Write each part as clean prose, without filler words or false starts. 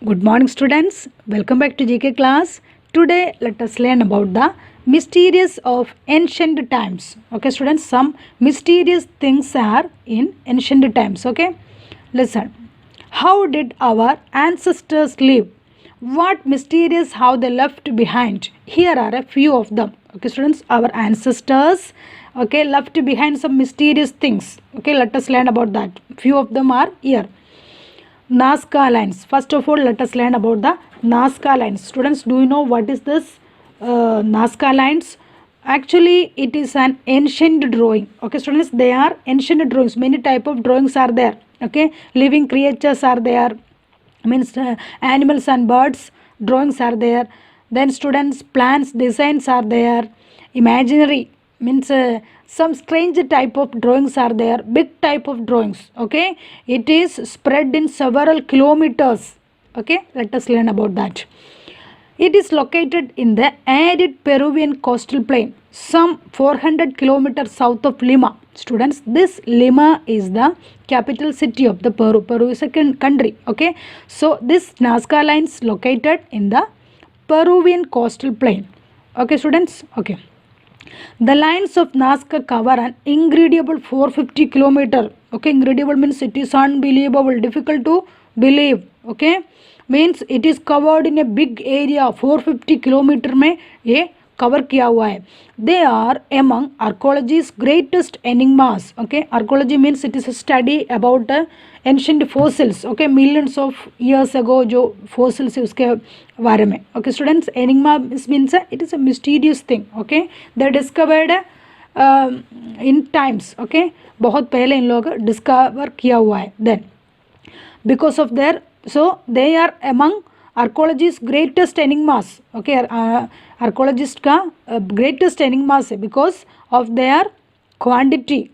Good morning students, welcome back to GK class. Today let us learn about the mysterious of ancient times. Okay students, some mysterious things are in ancient times. Okay, listen. How did our ancestors live? What mysterious how they left behind? Here are a few of them. Okay students, our ancestors left behind some mysterious things. Okay, let us learn about that. Few of them are here. Nazca lines. First of all, let us learn about the Nazca lines. Students, do you know what is this Nazca lines? Actually, it is an ancient drawing. Okay, students, they are ancient drawings. Many type of drawings are there. Okay, living creatures are there. Means animals and birds drawings are there. Then students, plants designs are there. Imaginary means some strange type of drawings are there, big type of drawings. Okay, it is spread in several kilometers. Okay, let us learn about that. It is located in the arid Peruvian coastal plain, some 400 kilometers south of Lima. Students, this Lima is the capital city of the Peru. Peru is a country. Okay, so this Nazca lines located in the Peruvian coastal plain. Okay students, okay. The lines of Nazca cover an incredible 450 kilometer. Okay, incredible means it is unbelievable, difficult to believe. Okay, means it is covered in a big area. 450 kilometer में ये cover किया हुआ है. They are among archaeology's greatest enigmas. Okay, archaeology means it is a study about ancient fossils. Okay, millions of years ago जो fossils है उसके बारे में. Okay students, enigma means it is a mysterious thing. Okay, they discovered in times. Okay, बहुत पहले इन लोग discover किया हुआ है. Then because of their, so they are among archaeology's greatest enigmas. Okay, archaeologist का greatest enigmas है because of their quantity.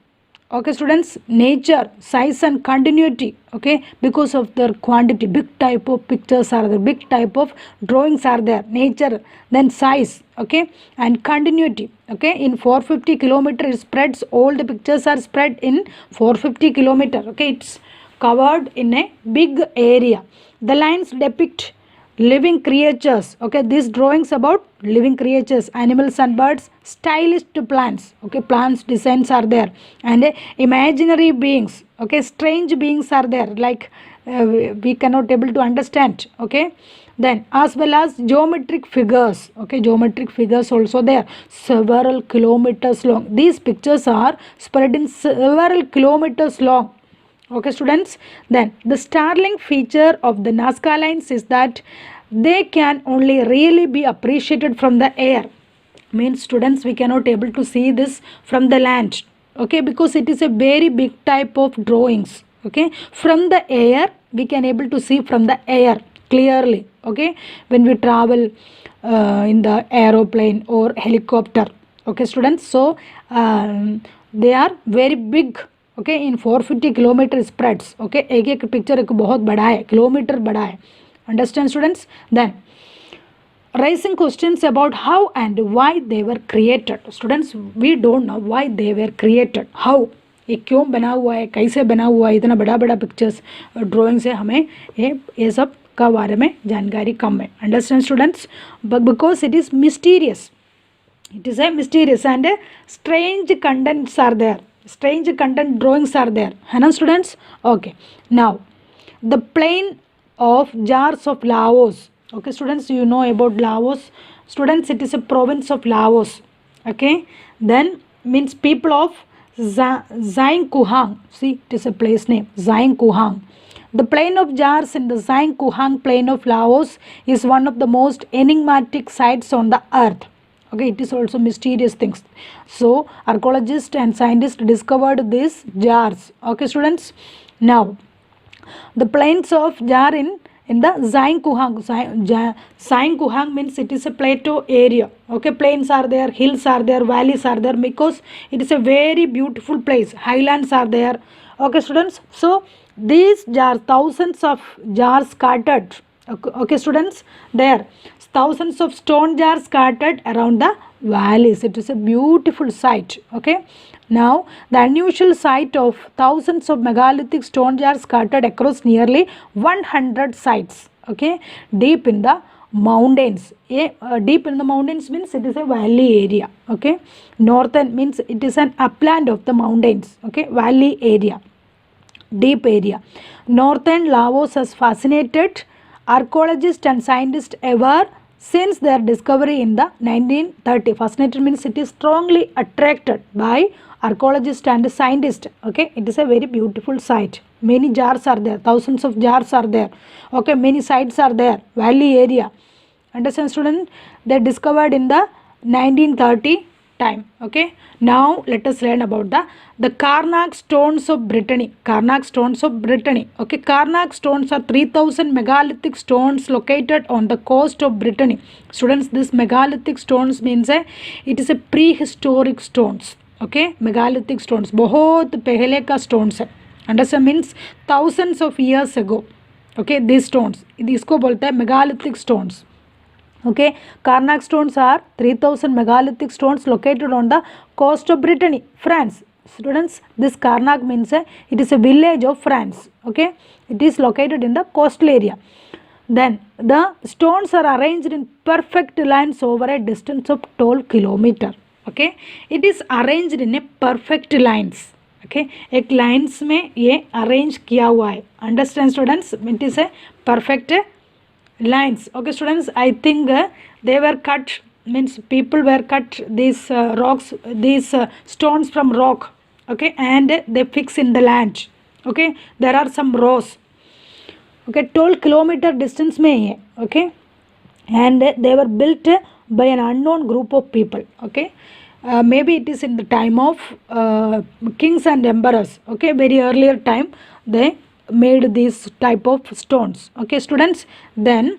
Okay students, nature, size and continuity. Okay, because of their quantity, big type of pictures are there, big type of drawings are there, nature, then size. Okay, and continuity. Okay, in 450 kilometer it spreads, all the pictures are spread in 450 kilometer. Okay, it's covered in a big area. The lines depict living creatures. Okay, these drawings about living creatures, animals and birds, stylish plants. Okay, plants designs are there, and imaginary beings. Okay, strange beings are there, like we cannot able to understand. Okay, then as well as geometric figures. Okay, geometric figures also there, several kilometers long. These pictures are spread in several kilometers long. Okay students, then the startling feature of the Nazca lines is that they can only really be appreciated from the air. Means students, we cannot able to see this from the land. Okay, because it is a very big type of drawings. Okay, from the air we can able to see from the air clearly. Okay, when we travel in the aeroplane or helicopter. Okay students, so they are very big. Okay, in 450 kilometer spreads. Okay, एक picture एक बहुत बड़ा है, kilometre बड़ा है. Understand students? Then raising questions about how and why they were created. Students, we don't know why they were created. How? ये क्यों बना हुआ है, कैसे बना हुआ है, इतना बड़ा बड़ा पिक्चर्स ड्राइंग से हमें ये सब का बारे में जानकारी कम है. Understand students? But because it is mysterious, it is a mysterious and strange contents are there. Strange content drawings are there. Hello students? Okay. Now, the plain of jars of Laos. Okay students, you know about Laos. Students, it is a province of Laos. Okay. Then means people of Zaing Kuhang. See, it is a place name. Zaing Kuhang. The plain of jars in the Zaing Kuhang plain of Laos is one of the most enigmatic sites on the earth. Okay, it is also mysterious things. So archaeologists and scientists discovered these jars. Okay students, now the plains of jar in the Zaing Kuhang. Zaing Kuhang means it is a plateau area. Okay, plains are there, hills are there, valleys are there, because it is a very beautiful place. Highlands are there. Okay students, so these jars, thousands of jars scattered. Okay students, there thousands of stone jars scattered around the valleys. It is a beautiful sight. Okay, now the unusual sight of thousands of megalithic stone jars scattered across nearly 100 sites. okay, deep in the mountains. Deep in the mountains means it is a valley area, okay. Northern means it is an upland of the mountains, okay, valley area, deep area. Northern Laos has fascinated archaeologists and scientists ever since their discovery in the 1930. Fascinated means it is strongly attracted by archaeologists and scientists, okay. It is a very beautiful site. Many jars are there, thousands of jars are there, okay. Many sites are there, valley area. Understand, student? They discovered in the 1930 time, okay. Now let us learn about the Karnak stones of Brittany. Karnak stones of Brittany, okay. Karnak stones are 3000 megalithic stones located on the coast of Brittany. Students, this megalithic stones means it is a prehistoric stones, okay. Megalithic stones, बहुत पहले का stones है. Understand, means thousands of years ago, okay. These stones, इसको बोलते हैं megalithic stones, okay. Karnak stones are 3000 megalithic stones located on the coast of Brittany, France. Students, this Karnak means it is a village of France, okay. It is located in the coastal area. Then the stones are arranged in perfect lines over a distance of 12 kilometers, okay. It is arranged in a perfect lines, okay. एक lines में ये arrange किया हुआ है. Understand, students? It is a perfect lines, okay. Students, I think they were cut, means people were cut these rocks, these stones from rock, okay, and they fix in the land, okay. There are some rows, okay. 12 kilometer distance में है, okay, and they were built by an unknown group of people, okay. Maybe it is in the time of kings and emperors, okay. Very earlier time they made these type of stones, okay, students. Then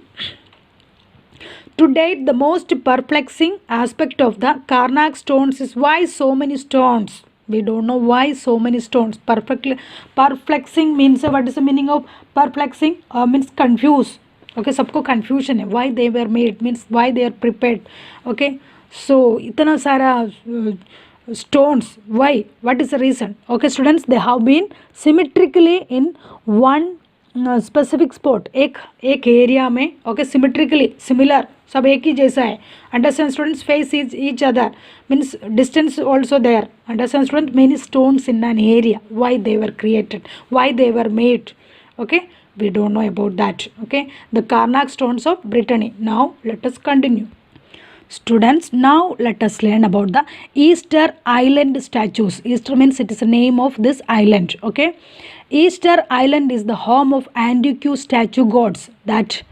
to date, the most perplexing aspect of the Karnak stones is why so many stones. We don't know why so many stones. Perplexing means, what is the meaning of perplexing? Means confused, okay. सबको confusion है. Why they were made means why they are prepared, okay. So इतना सारा stones, why, what is the reason, okay. Students, they have been symmetrically in one specific spot, एक area में, okay. Symmetrically, similar, सब एक ही जैसा है. Understand, students? Face each other means distance also there. Understand, students? Many stones in an area, why they were created, why they were made, okay. We don't know about that, okay. The Karnak stones of Brittany. Now let us continue. Students, now let us learn about the Easter Island statues. Easter means it is the name of this island, okay. Easter Island is the home of antique statue gods that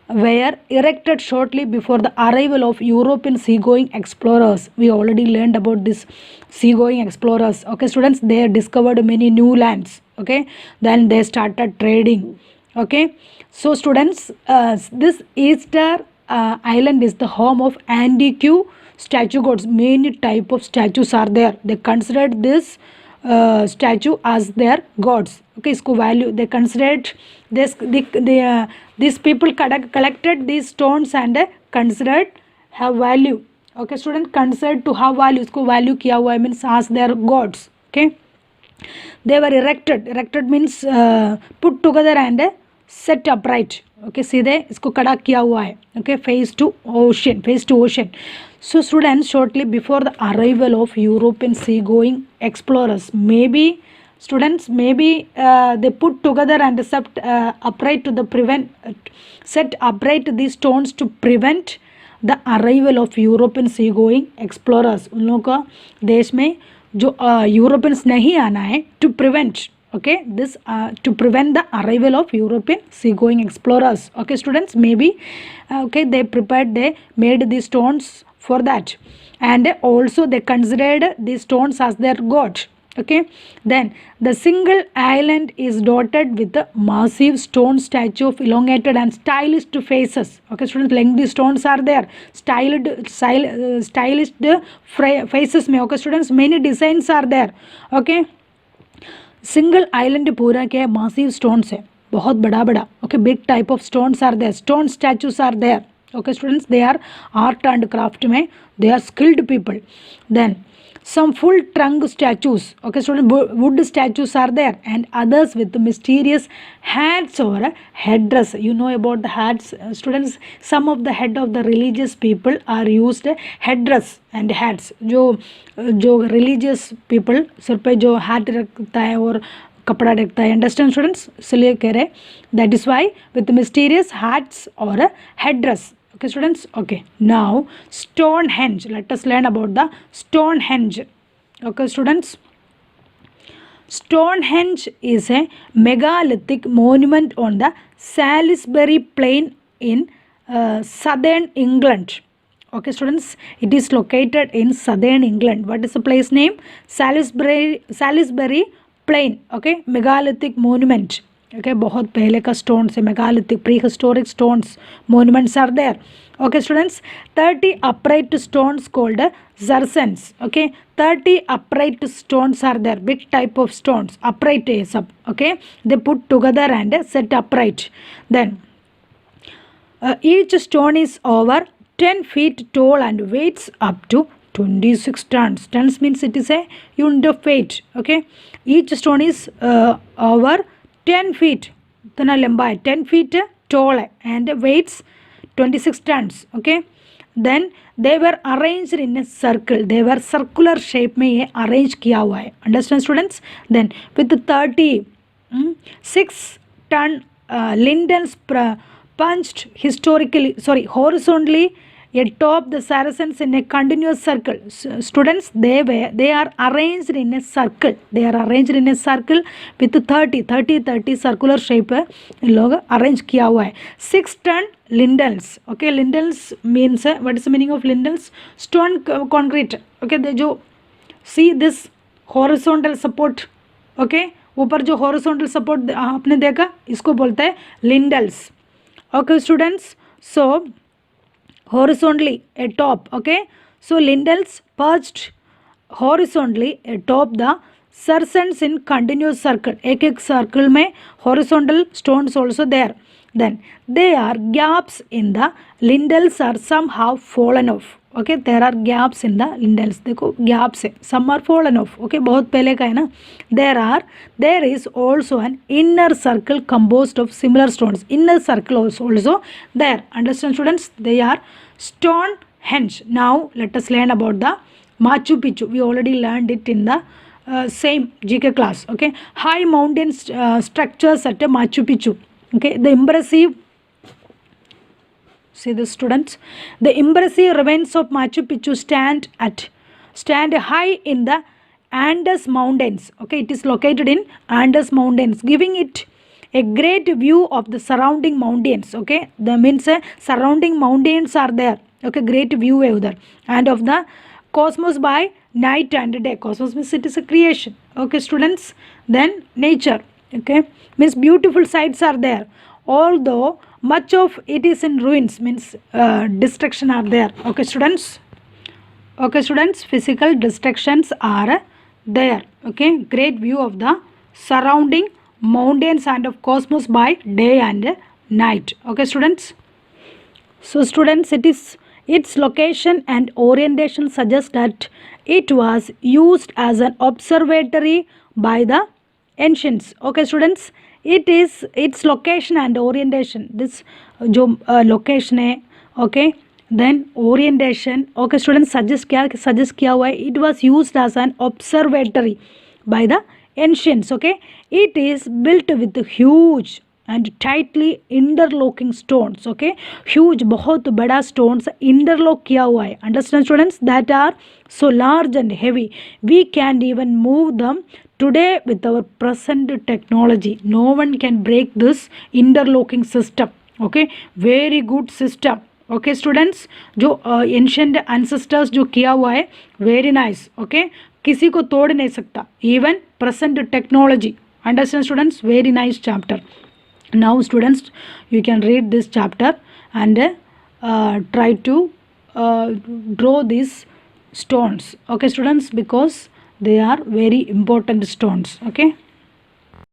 were erected shortly before the arrival of European seagoing explorers. We already learned about this seagoing explorers, okay. Students, they discovered many new lands, okay. Then they started trading, okay. So students, this Easter island is the home of antique statue gods. Many type of statues are there. They considered this statue as their gods, okay. इसको value they considered this, these people collected these stones and considered have value, okay. Student, considered to have value, इसको value किया हुआ है means as their gods, okay. They were erected means put together and set upright, okay. सीधे इसको खड़ा किया हुआ है, okay. Face to ocean. So students, shortly before the arrival of European seagoing explorers, maybe students, maybe they put together and set upright these stones to prevent the arrival of European seagoing explorers. उन लोगों का देश में जो Europeans नहीं आना है, to prevent, okay, this to prevent the arrival of European seagoing explorers, okay. Students, maybe okay, they made these stones for that, and also they considered these stones as their god, okay. Then the single island is dotted with a massive stone statue of elongated and stylish faces, okay. Students, lengthy stones are there, stylish faces में, okay. Students, many designs are there, okay. Single island पूरा क्या है, massive stones है, बहुत बड़ा, okay. Big type of stones are there, stone statues are there, okay. Students, they are art and craft में, they are skilled people. Then some full trunk statues, okay students, wood statues are there, and others with mysterious hats or headdress. You know about the hats, students. Some of the head of the religious people are used headdress and hats. जो religious people सिर पे जो hat रखता है और कपड़ा रखता है, understand students, इसलिए कह रहे, that is why with mysterious hats or a headdress. Okay students, okay, now Stonehenge, let us learn about the Stonehenge. Okay students, Stonehenge is a megalithic monument on the Salisbury Plain in southern England. Okay students, it is located in southern England. What is the place name? Salisbury Plain. Okay, megalithic monument. Okay, बहुत पहले का stones है, megalithic prehistoric stones monuments are there. Okay students, 30 upright stones called zercens. Okay, 30 upright stones are there, big type of stones, upright is up. Okay, they put together and set upright. Then each stone is over 10 feet tall and weighs up to 26 tons. Tons means it is a unit of weight. Okay, each stone is over 10 feet, 10 feet tall and weights 26 tons. Okay, then they were arranged in a circle. They were circular shape में ये arrange किया हुआ है. Understand students? Then with 36 ton lintels punched horizontally atop the Saracens in a continuous circle. Students, they are arranged in a circle. They are arranged in a circle with 30 circular shape इन लोग arrange किया हुआ है. 6 ton lintels. Okay, lintels means what is the meaning of lintels? Stone concrete. Okay, they जो see this horizontal support. Okay, ऊपर जो horizontal support आपने देखा, इसको बोलते हैं lintels. Okay students, so horizontally atop. Okay, so lintels perched horizontally atop the Saracens in continuous circle. एक circle में horizontal stones also there. Then there are gaps in the lintels are somehow fallen off. Okay, there are gaps in the lintels. देखो gaps है, some are fallen off. Okay, बहुत पहले का है ना. There is also an inner circle composed of similar stones. Inner circle also there. Understand students? They are Stonehenge. Now let us learn about the Machu Picchu. We already learned it in the same GK class. Okay, high mountain structures at Machu Picchu. Okay, the impressive, see the students, the impressive remains of Machu Picchu stand high in the Andes Mountains. Okay, it is located in Andes Mountains, giving it a great view of the surrounding mountains. Okay, that means surrounding mountains are there. Okay, great view है उधर, and of the cosmos by night and day. Cosmos means it is a creation. Okay students, then nature. Okay, means beautiful sights are there, although much of it is in ruins, means destruction are there. Okay students, physical destructions are there. Okay, great view of the surrounding mountains and of cosmos by day and night. Okay students, so students, its location and orientation suggest that it was used as an observatory by the ancients. Okay students, its location and orientation, this जो location है, okay, then orientation. Okay students, suggest किया हुआ है, it was used as an observatory by the ancients. Okay, it is built with huge and tightly interlocking stones. Okay, huge, बहुत बड़ा stones interlock किया हुआ है. Understand students, that are so large and heavy we can't even move them today with our present technology. No one can break this interlocking system. Okay, very good system. Okay students, जो ancient ancestors जो किया हुआ है, very nice. Okay, किसी को तोड़ नहीं सकता, even present technology. Understand students, very nice chapter. Now students, you can read this chapter and try to draw these stones. Okay students, because they are very important stones. Okay.